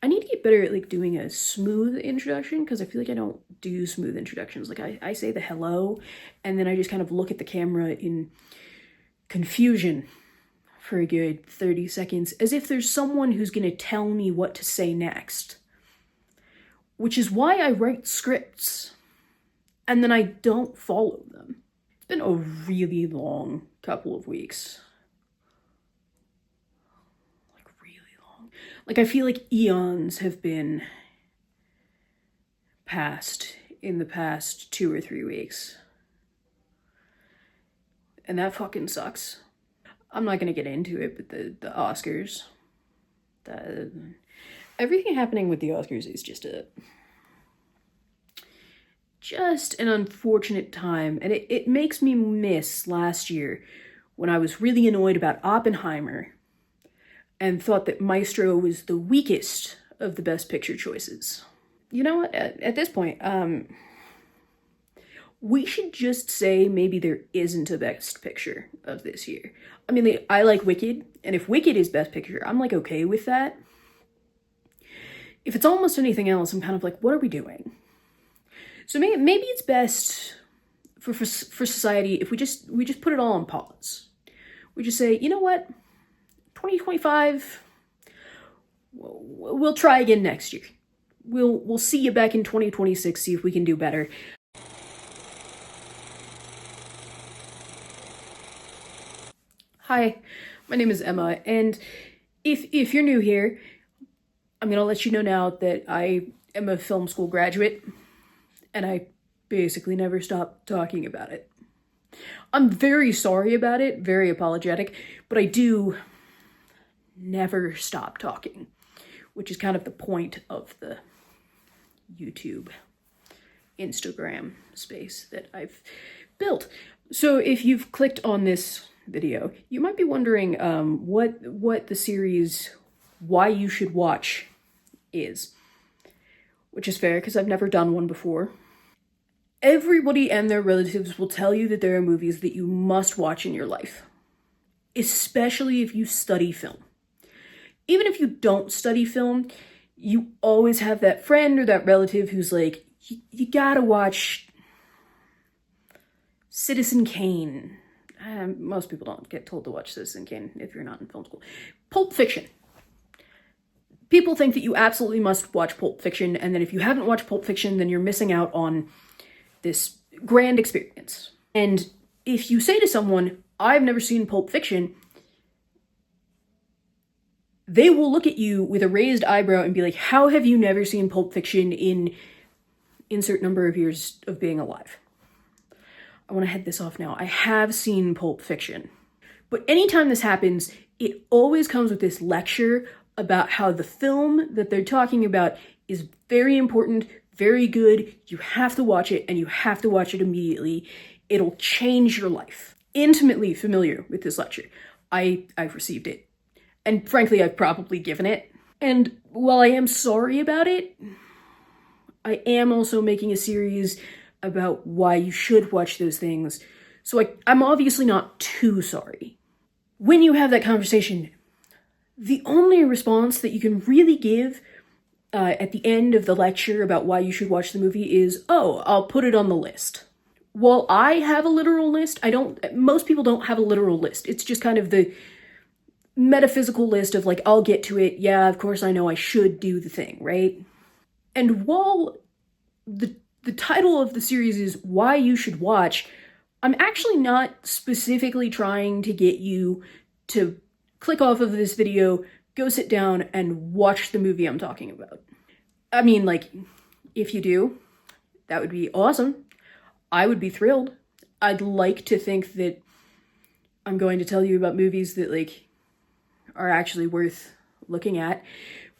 I need to get better at like doing a smooth introduction, because I feel like I don't do smooth introductions. Like I say the hello and then I just kind of look at the camera in confusion for a good 30 seconds, as if there's someone who's gonna tell me what to say next. Which is why I write scripts and then I don't follow them. It's been a really long couple of weeks. Like, I feel like eons have been passed in the past 2 or 3 weeks. And that fucking sucks. I'm not gonna get into it, but the Oscars. Everything happening with the Oscars is just an unfortunate time. And it makes me miss last year when I was really annoyed about Oppenheimer and thought that Maestro was the weakest of the Best Picture choices. You know what? At this point, we should just say maybe there isn't a Best Picture of this year. I mean, I like Wicked, and if Wicked is Best Picture, I'm like okay with that. If it's almost anything else, I'm kind of like, what are we doing? So maybe it's best for society if we just put it all on pause. We just say, you know what? 2025, we'll try again next year. We'll see you back in 2026, see if we can do better. Hi, my name is Emma, and if you're new here, I'm gonna let you know now that I am a film school graduate, and I basically never stopped talking about it. I'm very sorry about it, very apologetic, but I do never stop talking, which is kind of the point of the YouTube, Instagram space that I've built. So if you've clicked on this video, you might be wondering what the series Why You Should Watch is, which is fair because I've never done one before. Everybody and their relatives will tell you that there are movies that you must watch in your life, especially if you study film. Even if you don't study film, you always have that friend or that relative who's like, you gotta watch Citizen Kane. Most people don't get told to watch Citizen Kane if you're not in film school. Pulp Fiction. People think that you absolutely must watch Pulp Fiction, and then if you haven't watched Pulp Fiction, then you're missing out on this grand experience. And if you say to someone, I've never seen Pulp Fiction, they will look at you with a raised eyebrow and be like, how have you never seen Pulp Fiction in insert number of years of being alive? I want to head this off now. I have seen Pulp Fiction. But anytime this happens, it always comes with this lecture about how the film that they're talking about is very important, very good, you have to watch it, and you have to watch it immediately. It'll change your life. Intimately familiar with this lecture. I've received it. And frankly, I've probably given it. And while I am sorry about it, I am also making a series about why you should watch those things. So I'm obviously not too sorry. When you have that conversation, the only response that you can really give at the end of the lecture about why you should watch the movie is, oh, I'll put it on the list. While I have a literal list, most people don't have a literal list. It's just kind of the metaphysical list of like, I'll get to it. Yeah, of course I know I should do the thing, right? And while the title of the series is Why You Should Watch, I'm actually not specifically trying to get you to click off of this video, go sit down and watch the movie I'm talking about. I mean, like, if you do, that would be awesome. I would be thrilled. I'd like to think that I'm going to tell you about movies that, like, are actually worth looking at.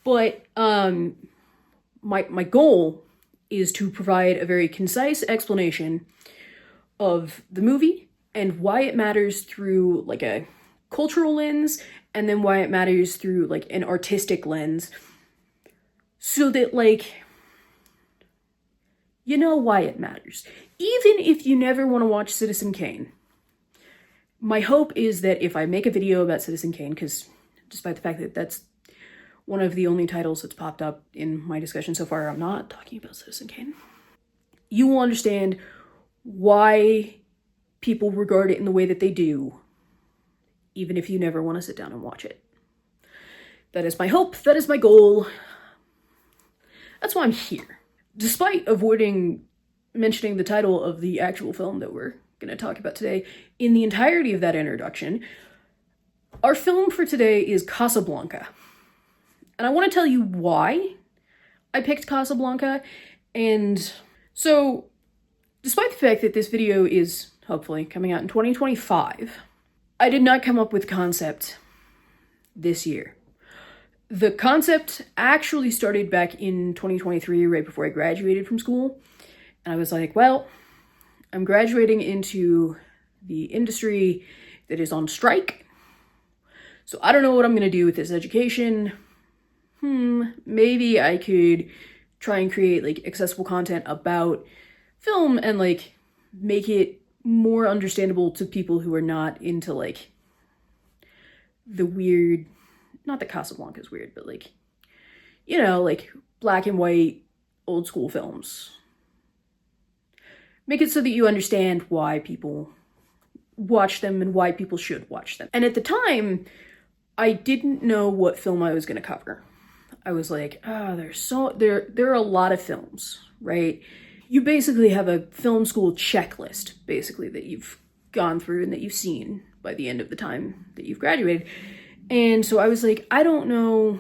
But my goal is to provide a very concise explanation of the movie and why it matters through, like, a cultural lens, and then why it matters through, like, an artistic lens, so that, like, you know why it matters. Even if you never want to watch Citizen Kane, my hope is that if I make a video about Citizen Kane, because despite the fact that that's one of the only titles that's popped up in my discussion so far. I'm not talking about Citizen Kane. You will understand why people regard it in the way that they do, even if you never want to sit down and watch it. That is my hope. That is my goal. That's why I'm here. Despite avoiding mentioning the title of the actual film that we're going to talk about today in the entirety of that introduction, our film for today is Casablanca. And I want to tell you why I picked Casablanca. And so, despite the fact that this video is hopefully coming out in 2025, I did not come up with concept this year. The concept actually started back in 2023, right before I graduated from school. And I was like, well, I'm graduating into the industry that is on strike. So I don't know what I'm going to do with this education. Maybe I could try and create like accessible content about film and like make it more understandable to people who are not into like the weird, not that Casablanca is weird, but like, you know, like black and white old school films. Make it so that you understand why people watch them and why people should watch them. And at the time, I didn't know what film I was going to cover. I was like, there are a lot of films, right? You basically have a film school checklist, basically, that you've gone through and that you've seen by the end of the time that you've graduated. And so I was like, I don't know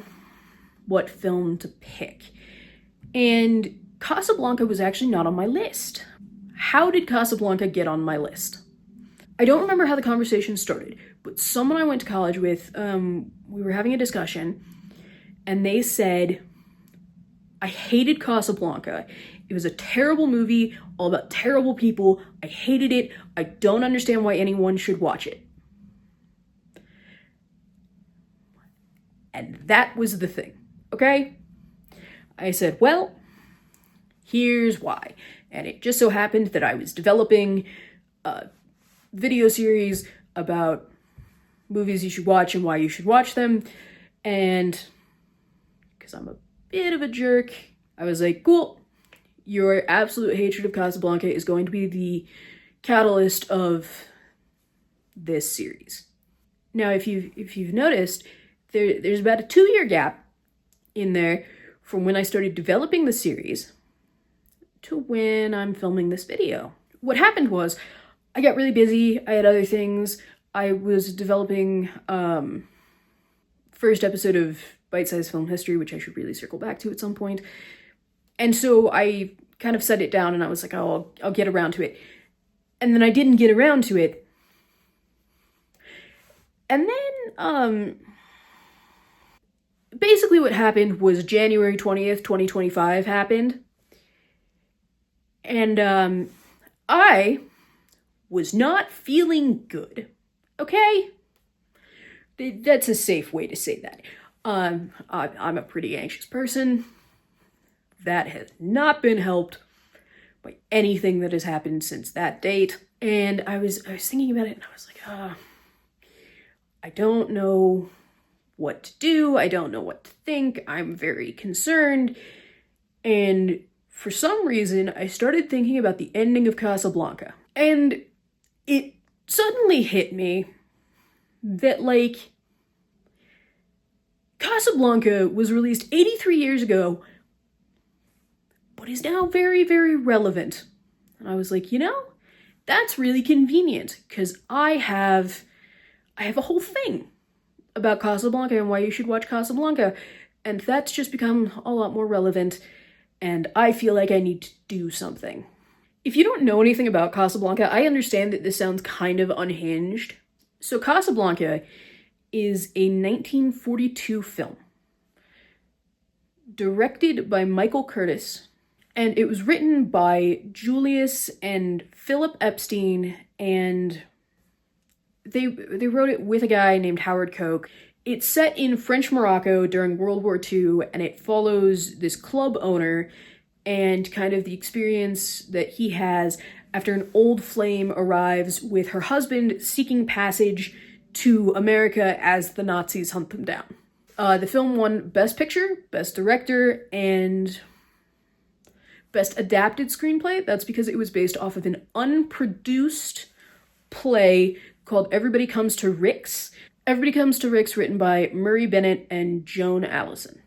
what film to pick. And Casablanca was actually not on my list. How did Casablanca get on my list? I don't remember how the conversation started, but someone I went to college with, we were having a discussion, and they said, I hated Casablanca. It was a terrible movie, all about terrible people. I hated it. I don't understand why anyone should watch it. And that was the thing, okay? I said, well, here's why. And it just so happened that I was developing a video series about movies you should watch and why you should watch them. And because I'm a bit of a jerk, I was like, cool, your absolute hatred of Casablanca is going to be the catalyst of this series. Now, if you've noticed, there's about a 2-year gap in there from when I started developing the series to when I'm filming this video. What happened was, I got really busy, I had other things, I was developing first episode of Bite-Sized Film History, which I should really circle back to at some point. And so I kind of set it down and I was like, oh, I'll get around to it. And then I didn't get around to it. And then, basically what happened was January 20th, 2025 happened. And, I was not feeling good. Okay? That's a safe way to say that. I'm a pretty anxious person. That has not been helped by anything that has happened since that date. And I was thinking about it and I was like, I don't know what to do. I don't know what to think. I'm very concerned. And for some reason, I started thinking about the ending of Casablanca. And it suddenly hit me that, like, Casablanca was released 83 years ago, but is now very, very relevant. And I was like, you know, that's really convenient, because I have a whole thing about Casablanca and why you should watch Casablanca, and that's just become a lot more relevant, and I feel like I need to do something. If you don't know anything about Casablanca, I understand that this sounds kind of unhinged. So Casablanca is a 1942 film, directed by Michael Curtis, and it was written by Julius and Philip Epstein, and they wrote it with a guy named Howard Koch. It's set in French Morocco during World War II, and it follows this club owner and kind of the experience that he has after an old flame arrives with her husband seeking passage to America as the Nazis hunt them down. The film won Best Picture, Best Director, and Best Adapted Screenplay. That's because it was based off of an unproduced play called Everybody Comes to Rick's. Everybody Comes to Rick's, written by Murray Bennett and Joan Allison.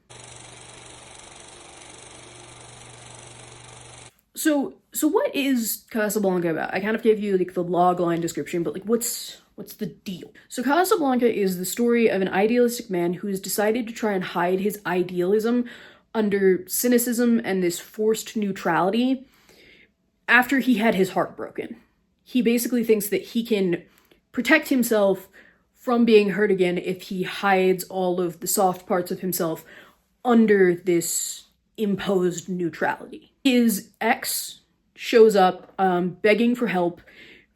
So what is Casablanca about? I kind of gave you like the logline description, but like what's the deal? So Casablanca is the story of an idealistic man who has decided to try and hide his idealism under cynicism and this forced neutrality after he had his heart broken. He basically thinks that he can protect himself from being hurt again if he hides all of the soft parts of himself under this imposed neutrality. His ex shows up begging for help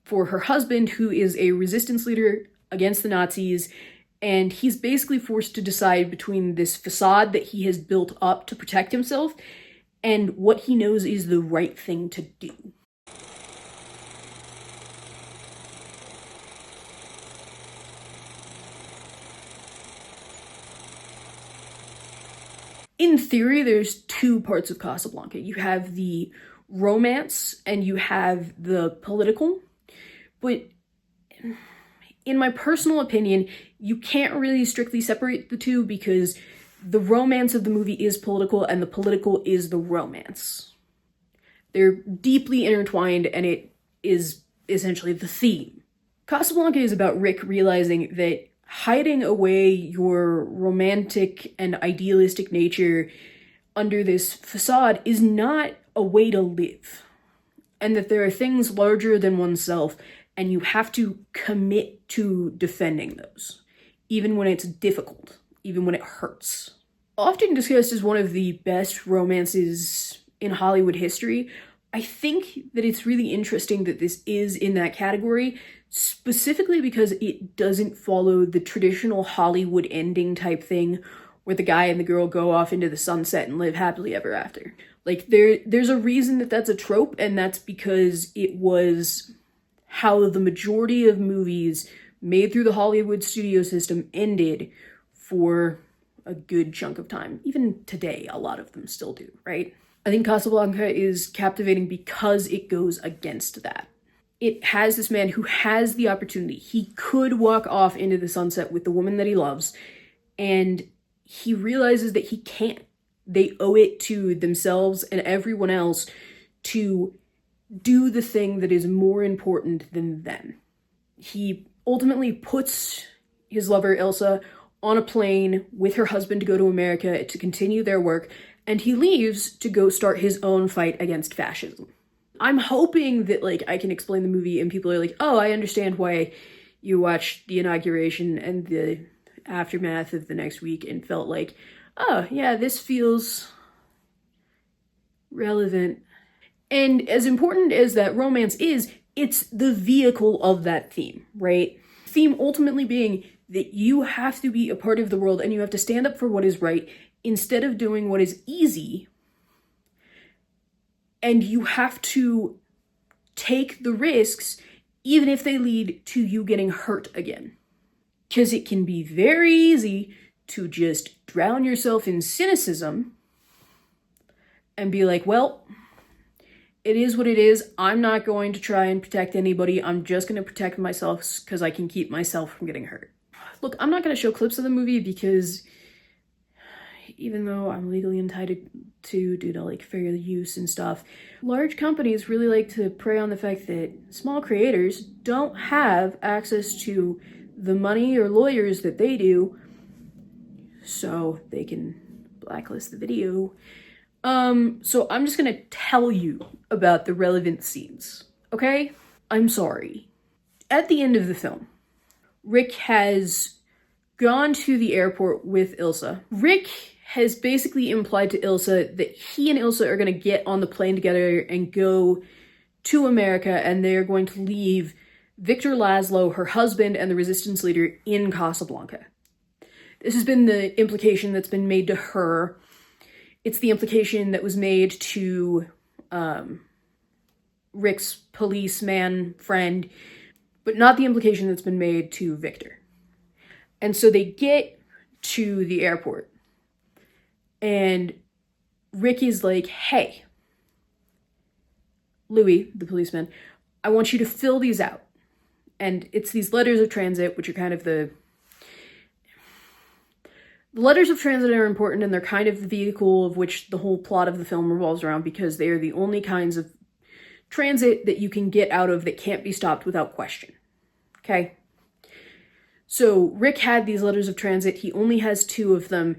for her husband, who is a resistance leader against the Nazis, and he's basically forced to decide between this facade that he has built up to protect himself and what he knows is the right thing to do. In theory, there's two parts of Casablanca. You have the romance and you have the political, but in my personal opinion, you can't really strictly separate the two because the romance of the movie is political and the political is the romance. They're deeply intertwined and it is essentially the theme. Casablanca is about Rick realizing that hiding away your romantic and idealistic nature under this facade is not a way to live, and that there are things larger than oneself and you have to commit to defending those, even when it's difficult, even when it hurts. Often discussed as one of the best romances in Hollywood history, I think that it's really interesting that this is in that category, specifically because it doesn't follow the traditional Hollywood ending type thing where the guy and the girl go off into the sunset and live happily ever after. Like, there's a reason that that's a trope, and that's because it was how the majority of movies made through the Hollywood studio system ended for a good chunk of time. Even today, a lot of them still do, right? I think Casablanca is captivating because it goes against that. It has this man who has the opportunity. He could walk off into the sunset with the woman that he loves, and he realizes that he can't. They owe it to themselves and everyone else to do the thing that is more important than them. He ultimately puts his lover, Ilsa, on a plane with her husband to go to America to continue their work, and he leaves to go start his own fight against fascism. I'm hoping that, like, I can explain the movie and people are like, oh, I understand why you watched the inauguration and the aftermath of the next week and felt like, oh, yeah, this feels relevant. And as important as that romance is, it's the vehicle of that theme, right? Theme ultimately being that you have to be a part of the world and you have to stand up for what is right instead of doing what is easy. And you have to take the risks even if they lead to you getting hurt again. Because it can be very easy to just drown yourself in cynicism and be like, well, it is what it is. I'm not going to try and protect anybody. I'm just going to protect myself because I can keep myself from getting hurt. Look, I'm not going to show clips of the movie because even though I'm legally entitled to due to like fair use and stuff, large companies really like to prey on the fact that small creators don't have access to the money or lawyers that they do, so they can blacklist the video. So I'm just gonna tell you about the relevant scenes, okay? I'm sorry. At the end of the film, Rick has gone to the airport with Ilsa. Rick has basically implied to Ilsa that he and Ilsa are gonna get on the plane together and go to America, and they're going to leave Victor Laszlo, her husband, and the resistance leader in Casablanca. This has been the implication that's been made to her. It's the implication that was made to Rick's policeman friend, but not the implication that's been made to Victor. And so they get to the airport. And Rick is like, hey, Louis, the policeman, I want you to fill these out. And it's these letters of transit, which are kind of the letters of transit are important, and they're kind of the vehicle of which the whole plot of the film revolves around, because they are the only kinds of transit that you can get out of that can't be stopped without question. Okay? So Rick had these letters of transit. He only has 2 of them,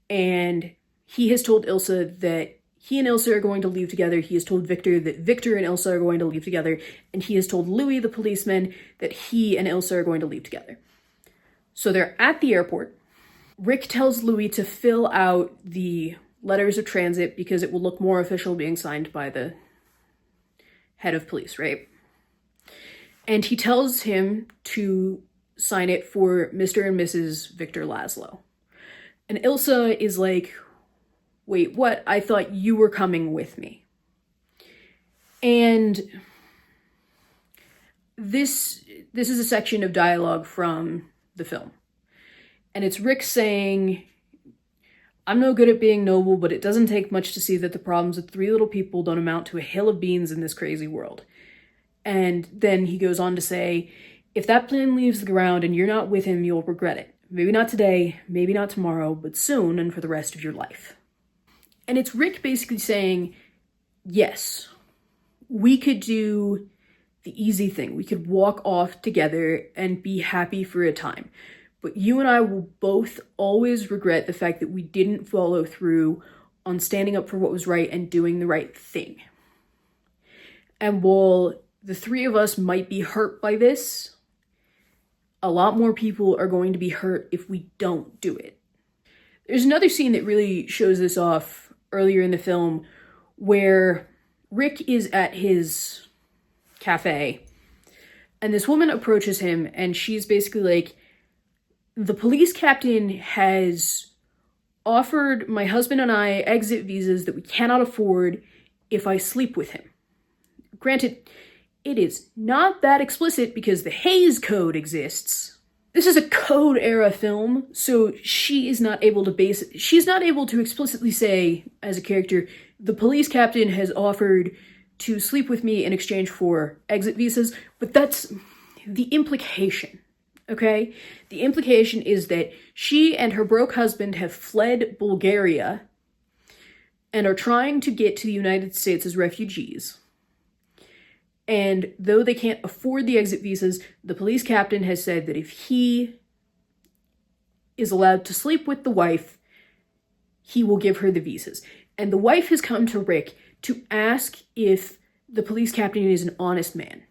and he has told Ilsa that he and Ilsa are going to leave together. He has told Victor that Victor and Ilsa are going to leave together, and he has told Louis, the policeman, that he and Ilsa are going to leave together. So they're at the airport. Rick tells Louis to fill out the letters of transit because it will look more official being signed by the head of police, right? And he tells him to sign it for Mr. and Mrs. Victor Laszlo. And Ilsa is like, wait, what? I thought you were coming with me. And this is a section of dialogue from the film. And it's Rick saying, I'm no good at being noble, but it doesn't take much to see that the problems of 3 little people don't amount to a hill of beans in this crazy world. And then he goes on to say, if that plane leaves the ground and you're not with him, you'll regret it. Maybe not today, maybe not tomorrow, but soon and for the rest of your life. And it's Rick basically saying, yes, we could do the easy thing. We could walk off together and be happy for a time. But you and I will both always regret the fact that we didn't follow through on standing up for what was right and doing the right thing. And while the 3 of us might be hurt by this, a lot more people are going to be hurt if we don't do it. There's another scene that really shows this off earlier in the film where Rick is at his cafe and this woman approaches him and she's basically like, the police captain has offered my husband and I exit visas that we cannot afford if I sleep with him. Granted, it is not that explicit because the Hays Code exists. This is a code era film, so she's not able to explicitly say, as a character, the police captain has offered to sleep with me in exchange for exit visas, but that's the implication. Okay? The implication is that she and her broke husband have fled Bulgaria and are trying to get to the United States as refugees. And though they can't afford the exit visas, the police captain has said that if he is allowed to sleep with the wife, he will give her the visas. And the wife has come to Rick to ask if the police captain is an honest man.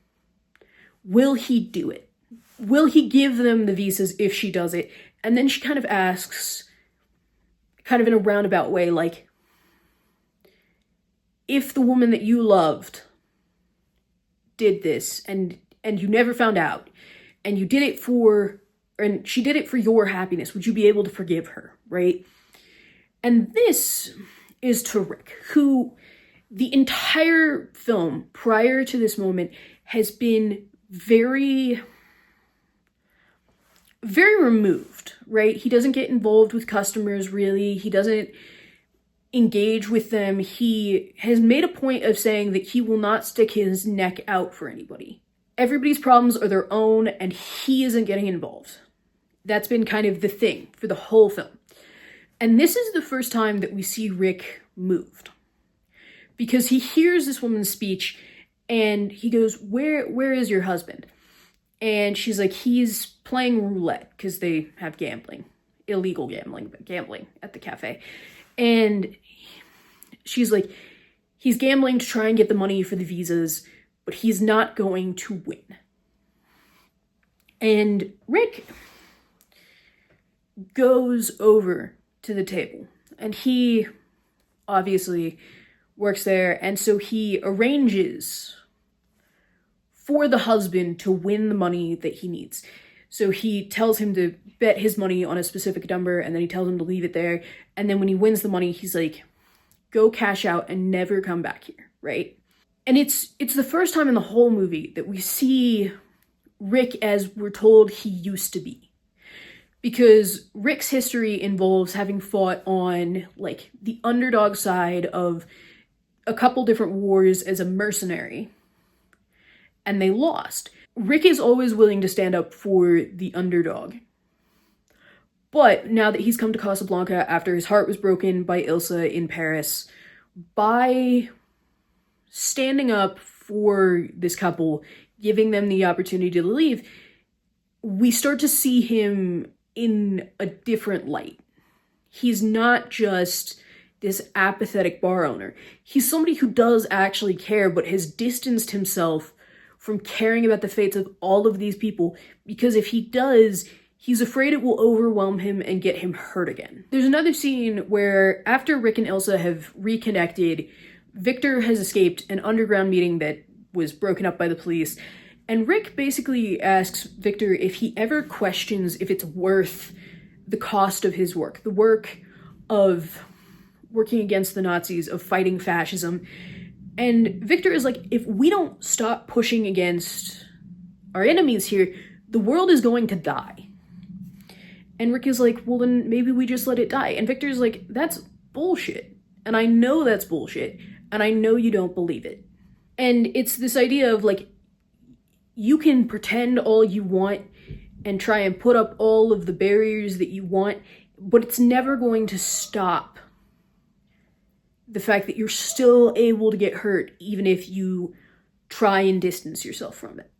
Will he do it? Will he give them the visas if she does it? And then she kind of asks, kind of in a roundabout way, like, if the woman that you loved did this and you never found out and you did it for, and she did it for your happiness, would you be able to forgive her, right? And this is to Rick, who the entire film prior to this moment has been very removed, right? He doesn't get involved with customers, really. He doesn't engage with them. He has made a point of saying that he will not stick his neck out for anybody. Everybody's problems are their own, and he isn't getting involved. That's been kind of the thing for the whole film. And this is the first time that we see Rick moved. Because he hears this woman's speech, and he goes, where is your husband? And she's like, he's playing roulette, because they have gambling. Illegal gambling, but gambling at the cafe. And she's like, he's gambling to try and get the money for the visas, but he's not going to win. And Rick goes over to the table, and he obviously works there, and so he arranges for the husband to win the money that he needs. So he tells him to bet his money on a specific number, and then he tells him to leave it there. And then when he wins the money, he's like, go cash out and never come back here, right? And it's the first time in the whole movie that we see Rick as we're told he used to be. because Rick's history involves having fought on, like, the underdog side of a couple different wars as a mercenary, and they lost. Rick is always willing to stand up for the underdog. But now that he's come to Casablanca after his heart was broken by Ilsa in Paris, by standing up for this couple, giving them the opportunity to leave, we start to see him in a different light. He's not just this apathetic bar owner. He's somebody who does actually care, but has distanced himself from caring about the fates of all of these people, because if he does, he's afraid it will overwhelm him and get him hurt again. There's another scene where, after Rick and Ilsa have reconnected, Victor has escaped an underground meeting that was broken up by the police, and Rick basically asks Victor if he ever questions if it's worth the cost of his work, the work of working against the Nazis, of fighting fascism. And Victor is like, if we don't stop pushing against our enemies here, the world is going to die. And Rick is like, well, then maybe we just let it die. And Victor's like, that's bullshit. And I know that's bullshit. And I know you don't believe it. And it's this idea of, like, you can pretend all you want and try and put up all of the barriers that you want, but it's never going to stop the fact that you're still able to get hurt, even if you try and distance yourself from it.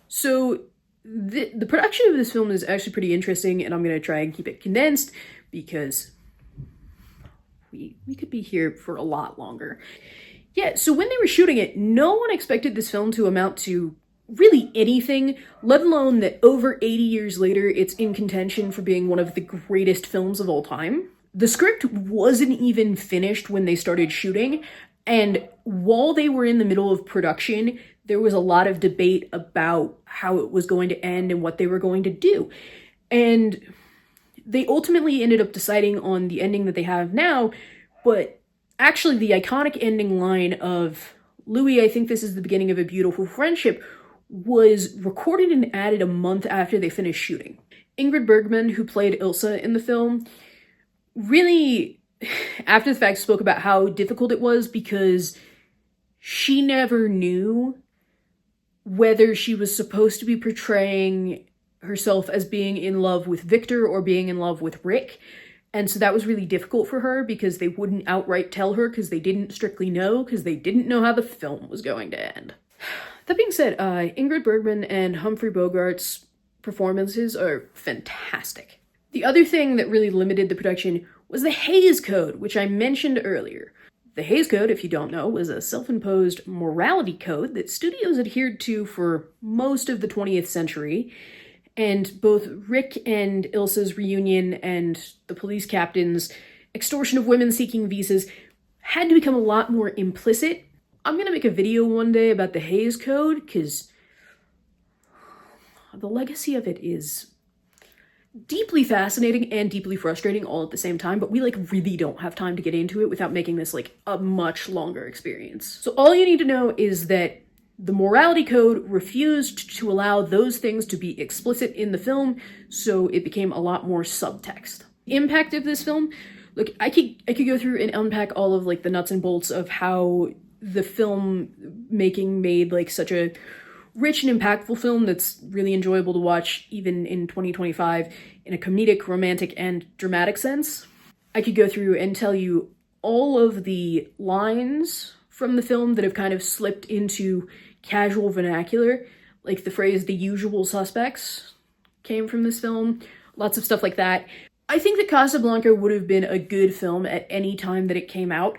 So the production of this film is actually pretty interesting, and I'm going to try and keep it condensed because we could be here for a lot longer. Yeah, so when they were shooting it, no one expected this film to amount to really anything, let alone that over 80 years later, it's in contention for being one of the greatest films of all time. The script wasn't even finished when they started shooting, and while they were in the middle of production, there was a lot of debate about how it was going to end and what they were going to do. And they ultimately ended up deciding on the ending that they have now, but actually the iconic ending line of, "Louis, I think this is the beginning of a beautiful friendship," was recorded and added a month after they finished shooting. Ingrid Bergman, who played Ilsa in the film, really, after the fact, spoke about how difficult it was because she never knew whether she was supposed to be portraying herself as being in love with Victor or being in love with Rick. And so that was really difficult for her because they wouldn't outright tell her because they didn't strictly know, because they didn't know how the film was going to end. That being said, Ingrid Bergman and Humphrey Bogart's performances are fantastic. The other thing that really limited the production was the Hays Code, which I mentioned earlier. The Hays Code, if you don't know, was a self-imposed morality code that studios adhered to for most of the 20th century, and both Rick and Ilsa's reunion and the police captain's extortion of women seeking visas had to become a lot more implicit. I'm gonna make a video one day about the Hays Code, because the legacy of it is deeply fascinating and deeply frustrating all at the same time, but we really don't have time to get into it without making this a much longer experience. So all you need to know is that the morality code refused to allow those things to be explicit in the film, so it became a lot more subtext. The impact of this film, look, I could go through and unpack all of the nuts and bolts of how the film making made such a rich and impactful film that's really enjoyable to watch even in 2025 in a comedic, romantic, and dramatic sense. I could go through and tell you all of the lines from the film that have kind of slipped into casual vernacular, like the phrase "the usual suspects" came from this film, lots of stuff like that. I think that Casablanca would have been a good film at any time that it came out,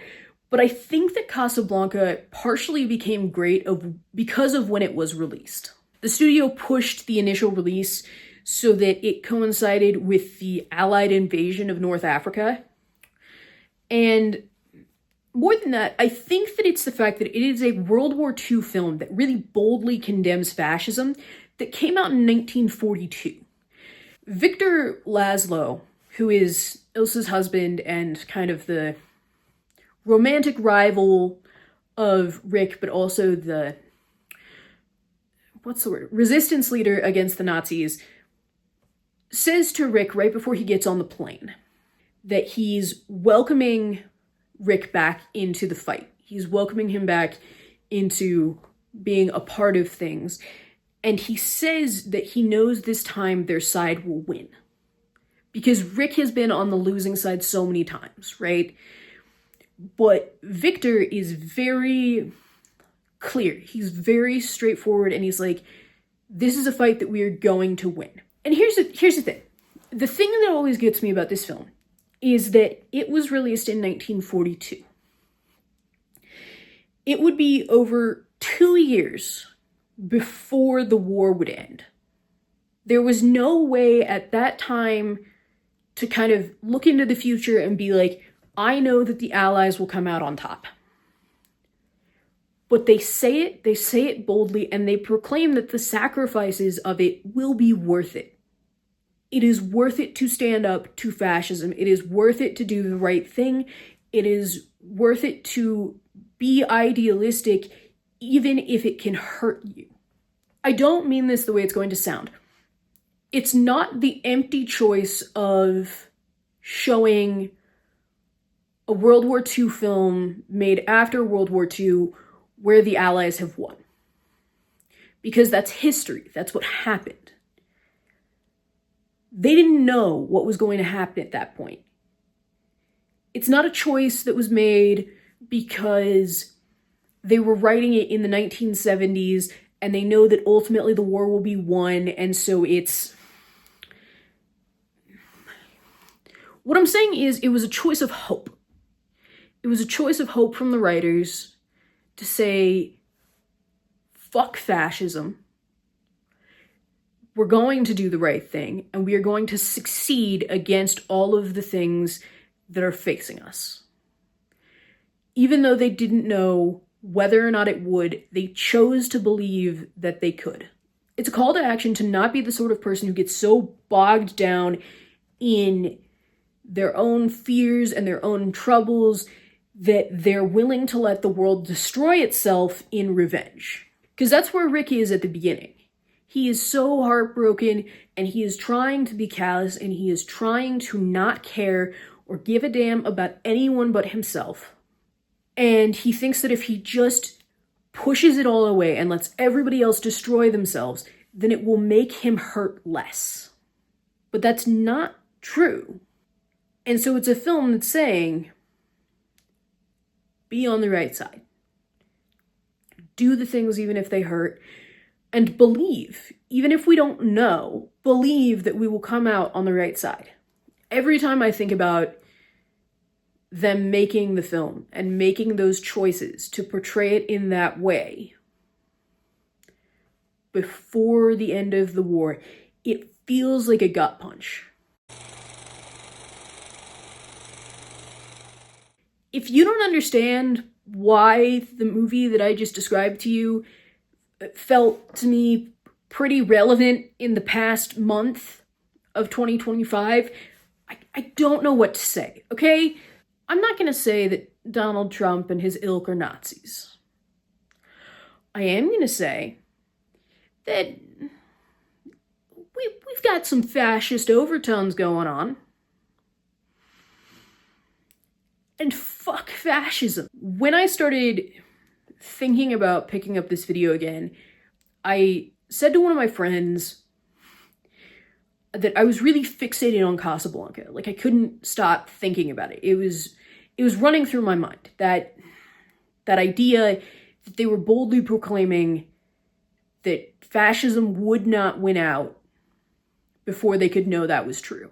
but I think that Casablanca partially became great because of when it was released. The studio pushed the initial release so that it coincided with the Allied invasion of North Africa. And more than that, I think that it's the fact that it is a World War II film that really boldly condemns fascism that came out in 1942. Victor Laszlo, who is Ilsa's husband and kind of the romantic rival of Rick, but also the what's the word? Resistance leader against the Nazis says to Rick right before he gets on the plane that he's welcoming Rick back into the fight. He's welcoming him back into being a part of things. And he says that he knows this time their side will win. Because Rick has been on the losing side so many times, right? But Victor is very clear. He's very straightforward, and he's like, this is a fight that we are going to win. And here's the thing. The thing that always gets me about this film is that it was released in 1942. It would be over 2 years before the war would end. There was no way at that time to kind of look into the future and be like, I know that the Allies will come out on top. But they say it boldly, and they proclaim that the sacrifices of it will be worth it. It is worth it to stand up to fascism. It is worth it to do the right thing. It is worth it to be idealistic, even if it can hurt you. I don't mean this the way it's going to sound. It's not the empty choice of showing a World War II film made after World War II where the Allies have won. Because that's history. That's what happened. They didn't know what was going to happen at that point. It's not a choice that was made because they were writing it in the 1970s and they know that ultimately the war will be won, and so it's... What I'm saying is, it was a choice of hope. It was a choice of hope from the writers to say, fuck fascism. We're going to do the right thing, and we are going to succeed against all of the things that are facing us. Even though they didn't know whether or not it would, they chose to believe that they could. It's a call to action to not be the sort of person who gets so bogged down in their own fears and their own troubles that they're willing to let the world destroy itself in revenge. Because that's where Rick is at the beginning. He is so heartbroken, and he is trying to be callous, and he is trying to not care or give a damn about anyone but himself. And he thinks that if he just pushes it all away and lets everybody else destroy themselves, then it will make him hurt less. But that's not true. And so it's a film that's saying, be on the right side. Do the things even if they hurt. And believe, even if we don't know, believe that we will come out on the right side. Every time I think about them making the film and making those choices to portray it in that way before the end of the war, it feels like a gut punch. If you don't understand why the movie that I just described to you felt to me pretty relevant in the past month of 2025, I don't know what to say, okay? I'm not going to say that Donald Trump and his ilk are Nazis. I am going to say that we've got some fascist overtones going on. And fuck fascism. When I started thinking about picking up this video again, I said to one of my friends that I was really fixated on Casablanca. Like, I couldn't stop thinking about it. It was running through my mind. That idea that they were boldly proclaiming that fascism would not win out before they could know that was true.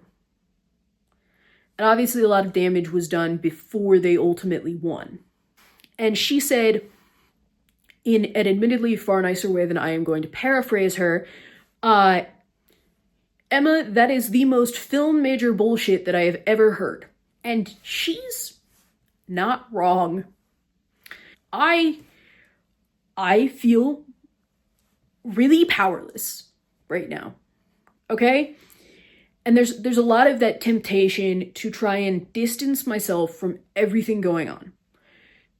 And obviously a lot of damage was done before they ultimately won. And she said, in an admittedly far nicer way than I am going to paraphrase her, Emma, that is the most film major bullshit that I have ever heard. And she's not wrong. I feel really powerless right now. Okay? And there's a lot of that temptation to try and distance myself from everything going on.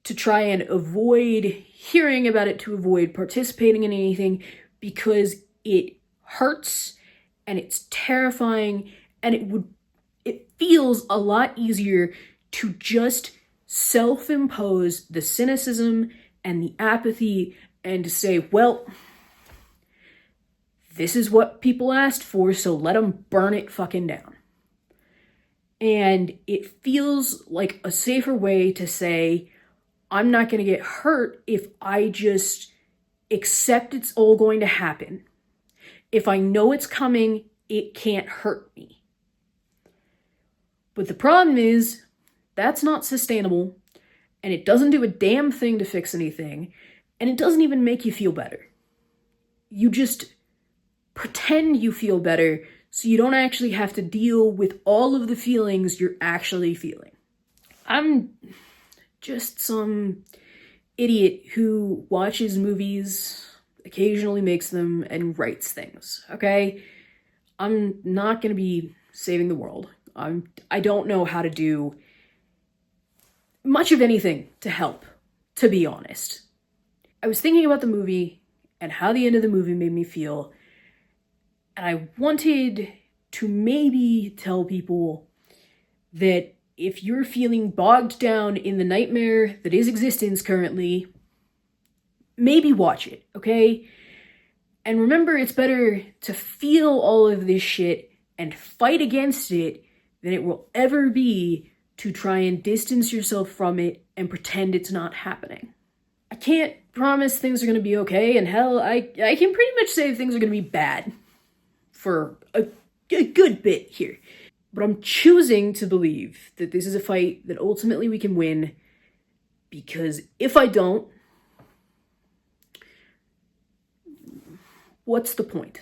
To try and avoid hearing about it, to avoid participating in anything, because it hurts and it's terrifying, and it feels a lot easier to just self-impose the cynicism and the apathy and to say, well, this is what people asked for, so let them burn it fucking down. And it feels like a safer way to say, I'm not going to get hurt if I just accept it's all going to happen. If I know it's coming, it can't hurt me. But the problem is, that's not sustainable, and it doesn't do a damn thing to fix anything, and it doesn't even make you feel better. You just pretend you feel better so you don't actually have to deal with all of the feelings you're actually feeling. I'm just some idiot who watches movies, occasionally makes them, and writes things, okay? I'm not gonna be saving the world. I don't know how to do much of anything to help, to be honest. I was thinking about the movie and how the end of the movie made me feel, and I wanted to maybe tell people that if you're feeling bogged down in the nightmare that is existence currently, maybe watch it, okay? And remember, it's better to feel all of this shit and fight against it than it will ever be to try and distance yourself from it and pretend it's not happening. I can't promise things are going to be okay, and hell, I can pretty much say things are going to be bad for a good bit here. But I'm choosing to believe that this is a fight that ultimately we can win, because if I don't, what's the point?